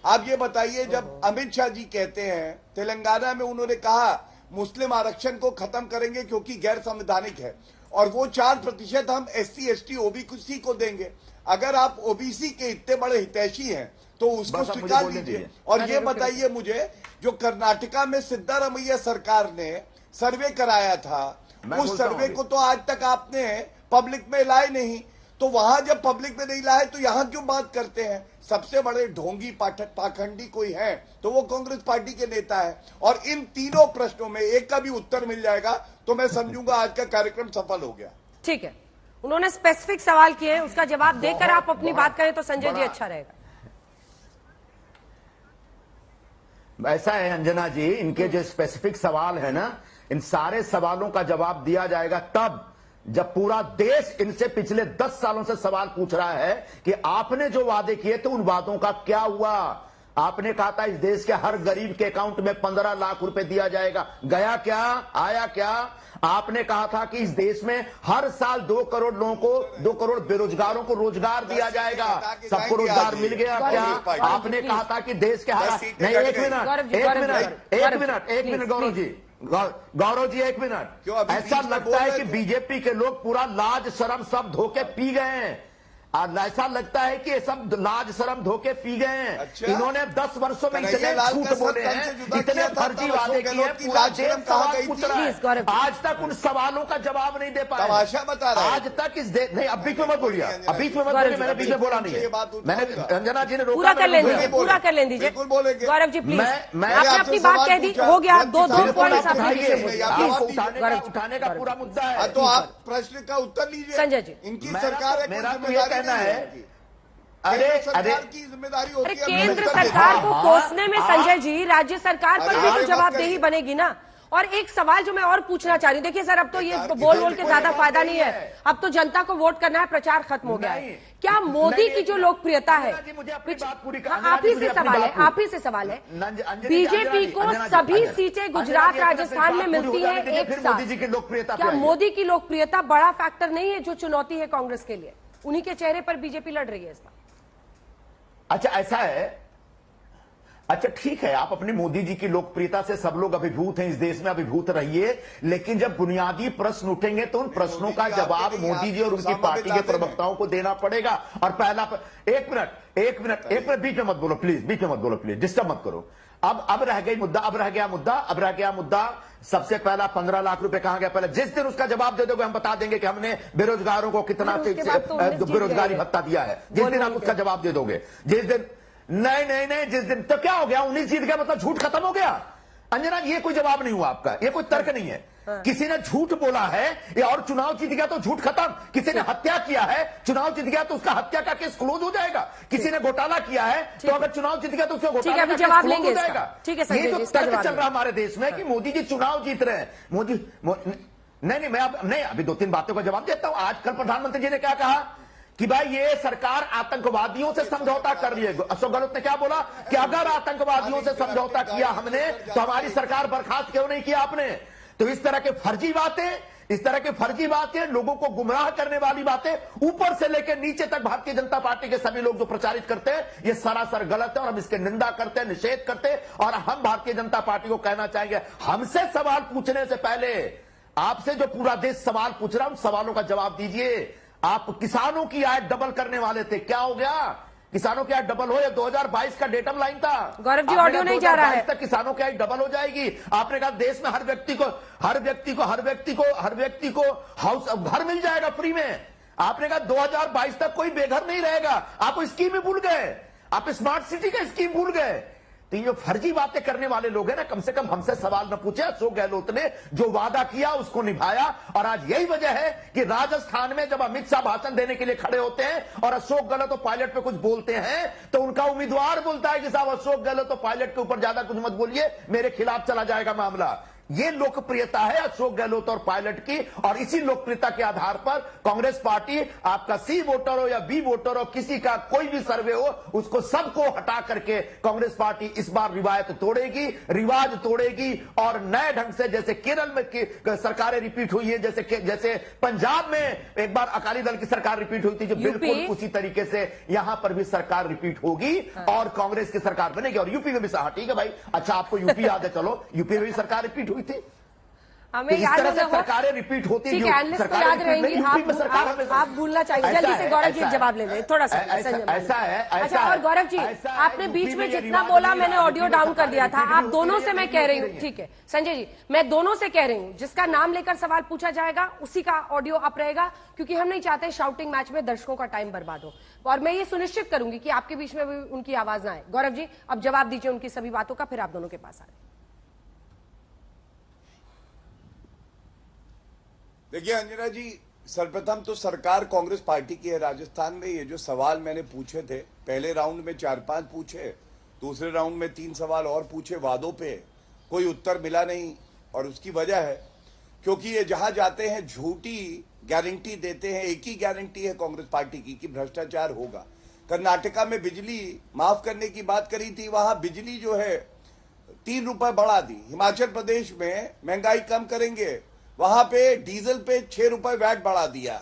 S7: आप ये बताइए, जब अमित शाह जी कहते हैं तेलंगाना में उन्होंने कहा मुस्लिम आरक्षण को खत्म करेंगे क्योंकि गैर संवैधानिक है, और वो 4% हम SC ST OBC को देंगे। अगर आप ओबीसी के इतने बड़े हितैषी हैं तो उसको स्वीकार कीजिए। और ये बताइए मुझे, जो कर्नाटका में सिद्धारमैया सरकार ने सर्वे कराया था, उस सर्वे को तो आज तक आपने पब्लिक में लाए नहीं, तो वहां जब पब्लिक में नहीं लाए तो यहां क्यों बात करते हैं? सबसे बड़े ढोंगी पाखंडी कोई है तो वो कांग्रेस पार्टी के नेता है। और इन तीनों प्रश्नों में एक का भी उत्तर मिल जाएगा तो मैं समझूंगा आज का कार्यक्रम सफल हो गया।
S1: ठीक है, उन्होंने स्पेसिफिक सवाल किए हैं, उसका जवाब देकर आप अपनी बात करें तो संजय जी अच्छा रहेगा।
S8: ऐसा है अंजना जी, इनके जो स्पेसिफिक सवाल है ना, इन सारे सवालों का जवाब दिया जाएगा तब जब पूरा देश इनसे पिछले 10 सालों से सवाल पूछ रहा है कि आपने जो वादे किए थे उन वादों का क्या हुआ। आपने कहा था इस देश के हर गरीब के अकाउंट में 15 लाख रुपए दिया जाएगा, गया क्या, आया क्या? आपने कहा था कि इस देश में हर साल 2 करोड़ लोगों को, 2 करोड़ बेरोजगारों को रोजगार दिया जाएगा, सबको रोजगार मिल गया क्या? आपने कहा था कि देश के हर, नहीं, एक मिनट गौरव जी, एक मिनट। ऐसा लगता है कि बीजेपी के लोग पूरा लाज शर्म सब धोके पी गए हैं, और ऐसा लगता है कि ये सब लाज शर्म धोके पी गए हैं।
S7: अच्छा?
S8: इन्होंने 10 वर्षों में इतने झूठ बोले हैं, इतने फर्जी वादे किए, पूरा देश सवाल पूछ रहा है, आज तक उन सवालों का जवाब नहीं दे पाए।
S7: तमाशा बता रहा है
S8: आज तक इस देश, नहीं, अब बीच में मत बोलिए, अब बीच में मत बोलिए, मैंने बीच में बोला नहीं है, मैंने अंजना जी ने रोका,
S1: पूरा कर लेने दीजिए, पूरा कर लेने दीजिए। गौरव जी प्लीज, आपने अपनी बात कह दी, हो गया, 2 पॉइंट्स
S8: उठाने का पूरा मुद्दा है,
S7: तो आप प्रश्न का उत्तर लीजिए।
S1: संजय जी,
S7: इनकी सरकार है,
S8: मेरा तो ये कहना है, अरे
S7: सरकार की जिम्मेदारी होती है
S1: केंद्र सरकार को कोसने में संजय जी राज्य सरकार पर भी तो जवाबदेही बनेगी ना। और एक सवाल जो मैं और पूछना चाह रही हूँ, देखिए सर, अब तो ये बोल के ज्यादा फायदा नहीं है, अब तो जनता को वोट करना है, प्रचार खत्म हो गया है। क्या मोदी की जो लोकप्रियता है, आप ही से सवाल है, बीजेपी को सभी सीटें गुजरात राजस्थान में मिलती है एक साथ, क्या मोदी की लोकप्रियता बड़ा फैक्टर नहीं है जो चुनौती है कांग्रेस के लिए? उन्हीं के चेहरे पर बीजेपी लड़ रही है इस बार।
S8: अच्छा, ऐसा है, अच्छा ठीक है, आप अपनी मोदी जी की लोकप्रियता से सब लोग अभिभूत हैं, इस देश में अभिभूत रहिए, लेकिन जब बुनियादी प्रश्न उठेंगे तो उन प्रश्नों का जवाब मोदी जी और उनकी पार्टी के प्रवक्ताओं को देना पड़ेगा। और पहला, एक मिनट बीच में मत बोलो प्लीज, डिस्टर्ब मत करो। अब रह गया मुद्दा, सबसे पहला 15 लाख रुपए कहां गया? पहले जिस दिन उसका जवाब दे दोगे हम बता देंगे कि हमने बेरोजगारों को कितना बेरोजगारी भत्ता दिया है। जिस दिन आप उसका जवाब दे दोगे, जिस दिन, नहीं, जिस दिन, तो क्या हो गया? 19 जीत गया मतलब झूठ खत्म हो गया? अंजना, ये कोई जवाब नहीं हुआ आपका, ये कोई तर्क नहीं है। किसी ने झूठ बोला है या और चुनाव जीत गया तो झूठ खत्म। किसी ने हत्या किया है, चुनाव जीत गया तो उसका हत्या का केस क्लोज हो जाएगा। किसी ने घोटाला किया है तो अगर चुनाव जीत गया तो उसका घोटाला का केस क्लोज हो जाएगा। ये जो तर्क चल रहा हमारे देश में कि मोदी जी चुनाव जीत रहे हैं, नहीं, अभी 2-3 बातों का जवाब देता हूं। आज कल प्रधानमंत्री जी ने क्या कहा कि भाई ये सरकार आतंकवादियों से समझौता कर रही है। अशोक गहलोत ने क्या बोला कि अगर आतंकवादियों से समझौता किया हमने तो हमारी सरकार बर्खास्त क्यों नहीं किया आपने? तो इस तरह के फर्जी बातें, लोगों को गुमराह करने वाली बातें ऊपर से लेकर नीचे तक भारतीय जनता पार्टी के सभी लोग जो प्रचारित करते हैं, ये सरासर गलत है और हम इसके निंदा करते हैं, निषेध करते हैं। और हम भारतीय जनता पार्टी को कहना चाहेंगे, हमसे सवाल पूछने से पहले आपसे जो पूरा देश सवाल पूछ रहा है, उन सवालों का जवाब दीजिए। आप किसानों की आय डबल करने वाले थे, क्या हो गया? किसानों की आय डबल हो, या 2022 का डेटम लाइन था।
S1: गौरव जी, ऑडियो नहीं जा रहा है।
S8: तक किसानों की आय डबल हो जाएगी। आपने कहा देश में हर व्यक्ति को हाउस घर मिल जाएगा फ्री में। आपने कहा 2022 तक कोई बेघर नहीं रहेगा। आप स्कीम ही भूल गए, आप स्मार्ट सिटी का स्कीम भूल गए। तो ये जो फर्जी बातें करने वाले लोग हैं ना, कम से कम हमसे सवाल न पूछे। अशोक गहलोत ने जो वादा किया उसको निभाया, और आज यही वजह है कि राजस्थान में जब अमित शाह भाषण देने के लिए खड़े होते हैं और अशोक गहलोत तो पायलट पे कुछ बोलते हैं, तो उनका उम्मीदवार बोलता है कि साहब अशोक गहलोत तो पायलट के ऊपर ज्यादा कुछ मत बोलिए, मेरे खिलाफ चला जाएगा मामला। ये लोकप्रियता है अशोक गहलोत और पायलट की, और इसी लोकप्रियता के आधार पर कांग्रेस पार्टी आपका सी वोटर हो या बी वोटर हो, किसी का कोई भी सर्वे हो, उसको सबको हटा करके कांग्रेस पार्टी इस बार रिवायत तोड़ेगी, रिवाज तोड़ेगी और नए ढंग से, जैसे केरल में सरकारें रिपीट हुई है, जैसे पंजाब में एक बार अकाली दल की सरकार रिपीट हुई थी, जो बिल्कुल उसी तरीके से यहां पर भी सरकार रिपीट होगी और कांग्रेस की सरकार बनेगी। और यूपी में भी ठीक है भाई, अच्छा आपको यूपी याद है, चलो यूपी में भी सरकार रिपीट हुई थी,
S1: हमें
S8: इस तरह से सरकारें रिपीट होती
S1: ठीक है, एनालिस्ट को याद रहेंगी, आप भूलना चाहिए। जल्दी से गौरव जी जवाब ले लें, थोड़ा सा
S8: ऐसा है।
S1: अच्छा, और गौरव जी आपने बीच में जितना बोला मैंने ऑडियो डाउन कर दिया था, आप दोनों से मैं कह रही हूँ, ठीक है संजय जी, मैं दोनों से कह रही हूँ, जिसका नाम लेकर सवाल पूछा जाएगा उसी का ऑडियो अप रहेगा, क्योंकि हम नहीं चाहते शाउटिंग मैच में दर्शकों का टाइम बर्बाद हो, और मैं ये सुनिश्चित करूंगी कि आपके बीच में भी उनकी आवाज ना आए। गौरव जी अब जवाब दीजिए उनकी सभी बातों का, फिर आप दोनों के पास आ रहे।
S7: देखिए अंजना जी, सर्वप्रथम तो सरकार कांग्रेस पार्टी की है राजस्थान में। ये जो सवाल मैंने पूछे थे, पहले राउंड में 4-5 पूछे, दूसरे राउंड में 3 सवाल और पूछे वादों पे, कोई उत्तर मिला नहीं। और उसकी वजह है क्योंकि ये जहां जाते हैं झूठी गारंटी देते हैं। एक ही गारंटी है कांग्रेस पार्टी की कि भ्रष्टाचार होगा। कर्नाटका में बिजली माफ करने की बात करी थी, वहां बिजली जो है 3 रुपए बढ़ा दी। हिमाचल प्रदेश में महंगाई कम करेंगे, वहां पे डीजल पे 6 रुपए वैट बढ़ा दिया।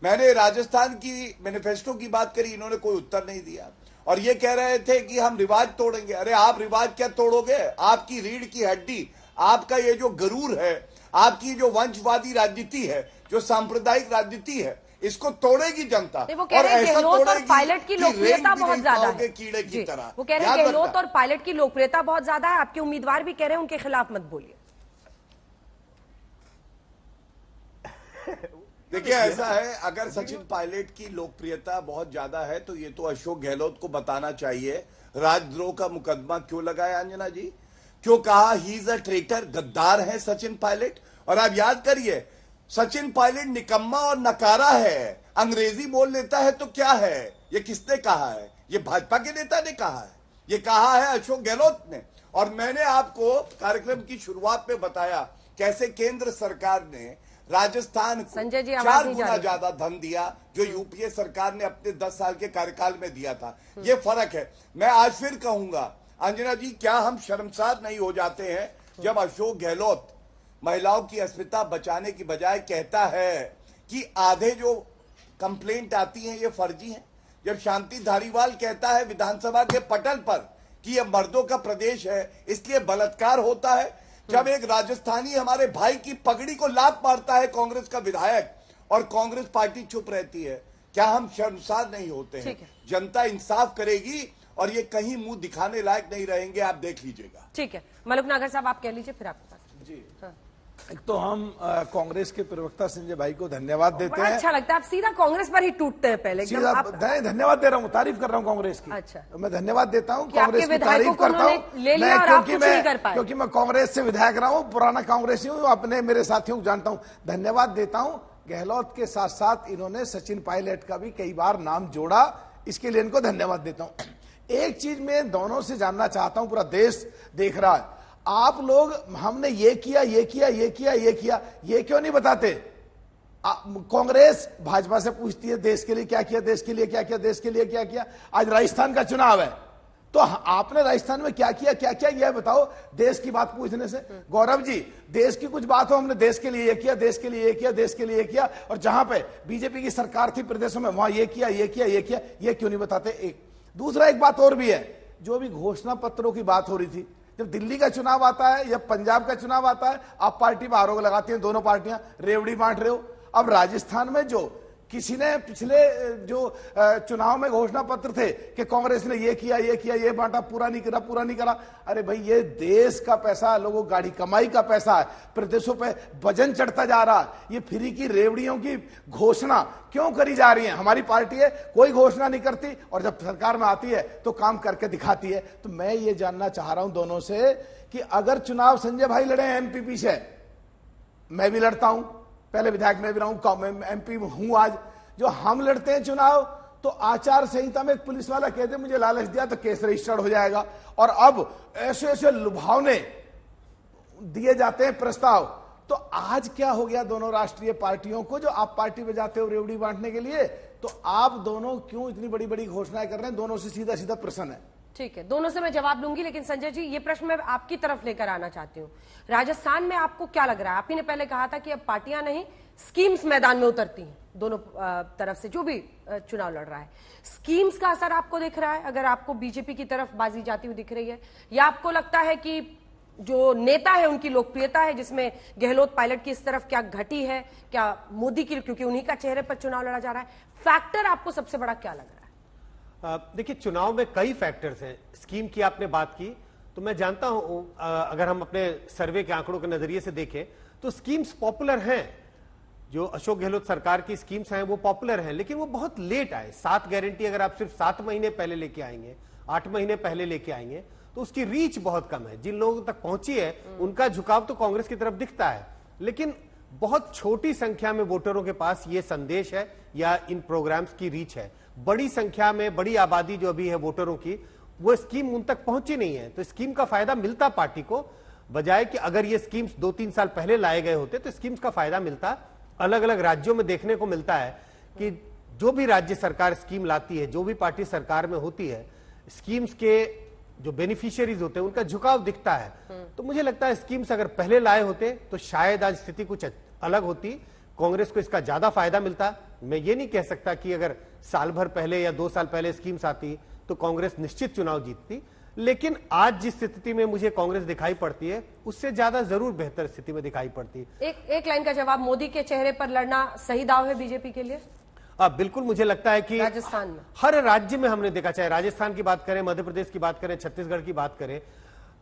S7: मैंने राजस्थान की मैनिफेस्टो की बात करी, इन्होंने कोई उत्तर नहीं दिया और ये कह रहे थे कि हम रिवाज तोड़ेंगे। अरे आप रिवाज क्या तोड़ोगे? आपकी रीढ़ की हड्डी, आपका ये जो गरूर है, आपकी जो वंशवादी राजनीति है, जो सांप्रदायिक राजनीति है, इसको तोड़ेगी जनता।
S1: वो कह रहे हैं गहलोत और पायलट की लोकप्रियता बहुत ज्यादा है,
S7: कीड़े की तरह।
S1: वो कह रहे हैं गहलोत और पायलट की लोकप्रियता बहुत ज्यादा है, आपके उम्मीदवार भी कह रहे हैं उनके खिलाफ मत बोलिए।
S7: देखिए ऐसा है, अगर सचिन पायलट की लोकप्रियता बहुत ज्यादा है तो ये तो अशोक गहलोत को बताना चाहिए राजद्रोह का मुकदमा क्यों लगाया। अंजना जी, क्यों कहा ही इज अ ट्रेटर, गद्दार है सचिन पायलट। और आप याद करिए, सचिन पायलट निकम्मा और नकारा है, अंग्रेजी बोल लेता है तो क्या है। ये किसने कहा है? ये भाजपा के नेता ने कहा है, ये कहा है अशोक गहलोत ने। और मैंने आपको कार्यक्रम की शुरुआत में बताया कैसे केंद्र सरकार ने राजस्थान को 4 गुना ज्यादा धन दिया जो यूपीए सरकार ने अपने 10 साल के कार्यकाल में दिया था। ये फर्क है। मैं आज फिर कहूंगा अंजना जी, क्या हम शर्मसार नहीं हो जाते हैं जब अशोक गहलोत महिलाओं की अस्मिता बचाने की बजाय कहता है कि आधे जो कंप्लेंट आती हैं ये फर्जी हैं। जब शांति धारीवाल कहता है विधानसभा के पटल पर कि यह मर्दों का प्रदेश है इसलिए बलात्कार होता है। जब एक राजस्थानी हमारे भाई की पगड़ी को लात मारता है कांग्रेस का विधायक और कांग्रेस पार्टी चुप रहती है, क्या हम शर्मसार नहीं होते हैं? जनता इंसाफ करेगी और ये कहीं मुंह दिखाने लायक नहीं रहेंगे, आप देख लीजिएगा।
S1: ठीक है, मलुक नागर साहब आप कह लीजिए फिर आपके पास।
S9: जी हाँ। एक तो हम कांग्रेस के प्रवक्ता संजय भाई को धन्यवाद देते हैं।
S1: अच्छा लगता है, आप सीधा कांग्रेस पर ही टूटते हैं पहले।
S9: धन्यवाद दे रहा हूँ, तारीफ कर रहा हूँ कांग्रेस की।
S1: अच्छा,
S9: मैं धन्यवाद देता हूँ, कांग्रेस की तारीफ करता हूँ, क्योंकि मैं कांग्रेस से विधायक रहा हूँ, पुराना कांग्रेसी हूँ, अपने मेरे साथियों को जानता हूँ। धन्यवाद देता हूँ। गहलोत के साथ साथ इन्होंने सचिन पायलट का भी कई बार नाम जोड़ा, इसके लिए इनको धन्यवाद देता हूँ। एक चीज मैं दोनों से जानना चाहता हूँ, पूरा देश देख रहा है, आप लोग हमने ये किया, ये किया, ये किया, ये किया, ये क्यों नहीं बताते? कांग्रेस भाजपा से पूछती है देश के लिए क्या किया, देश के लिए क्या किया, देश के लिए क्या किया। आज राजस्थान का चुनाव है तो आपने राजस्थान में क्या किया, क्या किया, यह बताओ। देश की बात पूछने से गौरव जी, देश की कुछ बात हो, हमने देश के लिए ये किया, देश के लिए ये किया, देश के लिए ये किया, और जहां पे बीजेपी की सरकार थी प्रदेशों में वहां ये किया, ये किया, ये किया, ये क्यों नहीं बताते? एक दूसरा एक बात और भी है, जो भी घोषणा पत्रों की बात हो रही थी, जब दिल्ली का चुनाव आता है या पंजाब का चुनाव आता है, आप पार्टी में आरोप लगाती हैं, दोनों पार्टियां रेवड़ी बांट रहे हो। अब राजस्थान में जो किसी ने पिछले जो चुनाव में घोषणा पत्र थे कि कांग्रेस ने ये किया, ये किया, ये बांटा, पूरा नहीं करा, पूरा नहीं करा। अरे भाई, ये देश का पैसा, लोगों गाड़ी कमाई का पैसा है, प्रदेशों पे वजन चढ़ता जा रहा है। ये फ्री की रेवड़ियों की घोषणा क्यों करी जा रही है? हमारी पार्टी है, कोई घोषणा नहीं करती और जब सरकार में आती है तो काम करके दिखाती है। तो मैं ये जानना चाह रहा हूं दोनों से कि अगर चुनाव संजय भाई लड़े एमपी से, मैं भी लड़ता हूं, पहले विधायक में भी रहा हूं, एमपी हूं आज, जो हम लड़ते हैं चुनाव तो आचार संहिता में एक पुलिस वाला कहते मुझे लालच दिया तो केस रजिस्टर्ड हो जाएगा। और अब ऐसे ऐसे लुभावने दिए जाते हैं प्रस्ताव। तो आज क्या हो गया दोनों राष्ट्रीय पार्टियों को, जो आप पार्टी में जाते हो रेवड़ी बांटने के लिए, तो आप दोनों क्यों इतनी बड़ी बड़ी घोषणाएं कर रहे हैं? दोनों से सीधा सीधा प्रश्न है।
S1: ठीक है, दोनों से मैं जवाब लूंगी, लेकिन संजय जी ये प्रश्न मैं आपकी तरफ लेकर आना चाहती हूँ। राजस्थान में आपको क्या लग रहा है? आप ही ने पहले कहा था कि अब पार्टियां नहीं स्कीम्स मैदान में उतरती हैं, दोनों तरफ से जो भी चुनाव लड़ रहा है। स्कीम्स का असर आपको दिख रहा है? अगर आपको बीजेपी की तरफ बाजी जाती हुई दिख रही है, या आपको लगता है कि जो नेता है उनकी लोकप्रियता है, जिसमें गहलोत पायलट की इस तरफ क्या घटी है, क्या मोदी की, क्योंकि उन्हीं का चेहरे पर चुनाव लड़ा जा रहा है, फैक्टर आपको सबसे बड़ा क्या लग रहा है?
S10: देखिए, चुनाव में कई फैक्टर्स हैं। स्कीम की आपने बात की, तो मैं जानता हूं अगर हम अपने सर्वे के आंकड़ों के नजरिए से देखें तो स्कीम्स पॉपुलर हैं। जो अशोक गहलोत सरकार की स्कीम्स हैं वो पॉपुलर हैं, लेकिन वो बहुत लेट आए। 7 गारंटी अगर आप सिर्फ 7 महीने पहले लेके आएंगे, 8 महीने पहले लेके आएंगे, तो उसकी रीच बहुत कम है। जिन लोगों तक पहुंची है उनका झुकाव तो कांग्रेस की तरफ दिखता है, लेकिन बहुत छोटी संख्या में वोटरों के पास ये संदेश है या इन प्रोग्राम्स की रीच है। बड़ी संख्या में, बड़ी आबादी जो अभी है वोटरों की, वो स्कीम उन तक पहुंची नहीं है। तो स्कीम का फायदा मिलता पार्टी को, बजाय कि अगर ये स्कीम्स 2-3 साल पहले लाए गए होते तो स्कीम्स का फायदा मिलता। अलग अलग राज्यों में देखने को मिलता है कि जो भी राज्य सरकार स्कीम लाती है, जो भी पार्टी सरकार में होती है, स्कीम्स के जो बेनिफिशियरीज होते हैं उनका झुकाव दिखता है। तो मुझे लगता है स्कीम्स अगर पहले लाए होते तो शायद आज स्थिति कुछ अलग होती, कांग्रेस को इसका ज्यादा फायदा मिलता। मैं ये नहीं कह सकता कि अगर साल भर पहले या 2 साल पहले स्कीम्स आती तो कांग्रेस निश्चित चुनाव जीतती, लेकिन आज जिस स्थिति में मुझे कांग्रेस दिखाई पड़ती है उससे ज्यादा जरूर बेहतर स्थिति में दिखाई पड़ती है।
S1: एक लाइन का जवाब, मोदी के चेहरे पर लड़ना सही दाव है बीजेपी के लिए?
S10: बिल्कुल, मुझे लगता है कि
S1: राजस्थान में
S10: हर राज्य में हमने देखा, चाहे राजस्थान की बात करें, मध्य प्रदेश की बात करें, छत्तीसगढ़ की बात करें,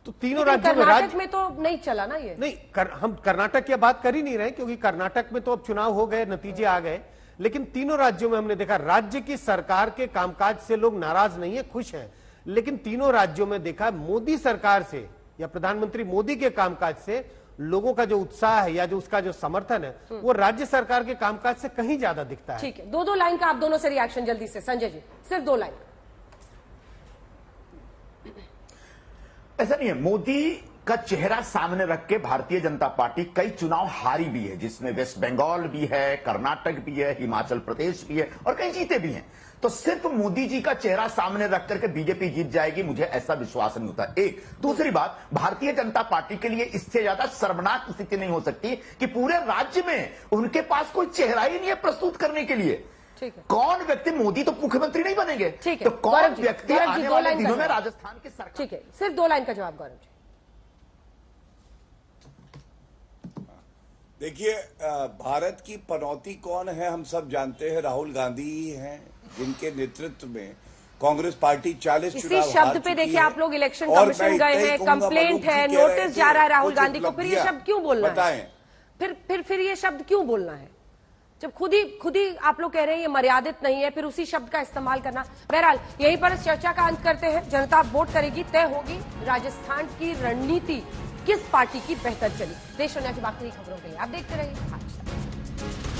S10: तो तीनों राज्यों में,
S1: कर्नाटक में तो नहीं चला ना ये।
S10: नहीं, हम कर्नाटक की बात कर ही नहीं रहे, क्योंकि कर्नाटक में तो अब चुनाव हो गए, नतीजे आ गए, लेकिन तीनों राज्यों में हमने देखा राज्य की सरकार के कामकाज से लोग नाराज नहीं है, खुश हैं। लेकिन तीनों राज्यों में देखा मोदी सरकार से या प्रधानमंत्री मोदी के कामकाज से लोगों का जो उत्साह है या जो उसका जो समर्थन है वो राज्य सरकार के कामकाज से कहीं ज्यादा दिखता है।
S1: ठीक है, 2 लाइन का आप दोनों से रिएक्शन जल्दी से। संजय जी, सिर्फ 2 लाइन।
S8: ऐसा नहीं है, मोदी का चेहरा सामने रख के भारतीय जनता पार्टी कई चुनाव हारी भी है, जिसमें वेस्ट बंगाल भी है, कर्नाटक भी है, हिमाचल प्रदेश भी है और कई जीते भी हैं। तो सिर्फ मोदी जी का चेहरा सामने रख करके बीजेपी जीत जाएगी, मुझे ऐसा विश्वास नहीं होता। एक दूसरी बात, भारतीय जनता पार्टी के लिए इससे ज्यादा शर्मनाक स्थिति नहीं हो सकती कि पूरे राज्य में उनके पास कोई चेहरा ही नहीं है प्रस्तुत करने के लिए। कौन व्यक्ति, मोदी तो मुख्यमंत्री नहीं बनेंगे, तो कौन व्यक्ति आने वाले दिनों में राजस्थान की सरकार।
S1: ठीक है, सिर्फ 2 लाइन का जवाब गौरव जी।
S7: देखिए, भारत की पनौती कौन है हम सब जानते हैं, राहुल गांधी ही हैं, जिनके नेतृत्व में कांग्रेस पार्टी 40 चुनाव हार चुकी है।
S1: इसी शब्द पे देखिए आप लोग इलेक्शन कमीशन गए हैं, कंप्लेंट है, नोटिस जा रहा है राहुल गांधी को, फिर ये शब्द क्यों बोलना है? फिर ये शब्द क्यों बोलना है जब खुद ही आप लोग कह रहे हैं ये मर्यादित नहीं है, फिर उसी शब्द का इस्तेमाल करना। बहरहाल यहीं पर इस चर्चा का अंत करते हैं। जनता वोट करेगी, तय होगी राजस्थान की रणनीति किस पार्टी की बेहतर चली। देश दुनिया की बाकी खबरों के लिए आप देखते रहिए आज तक।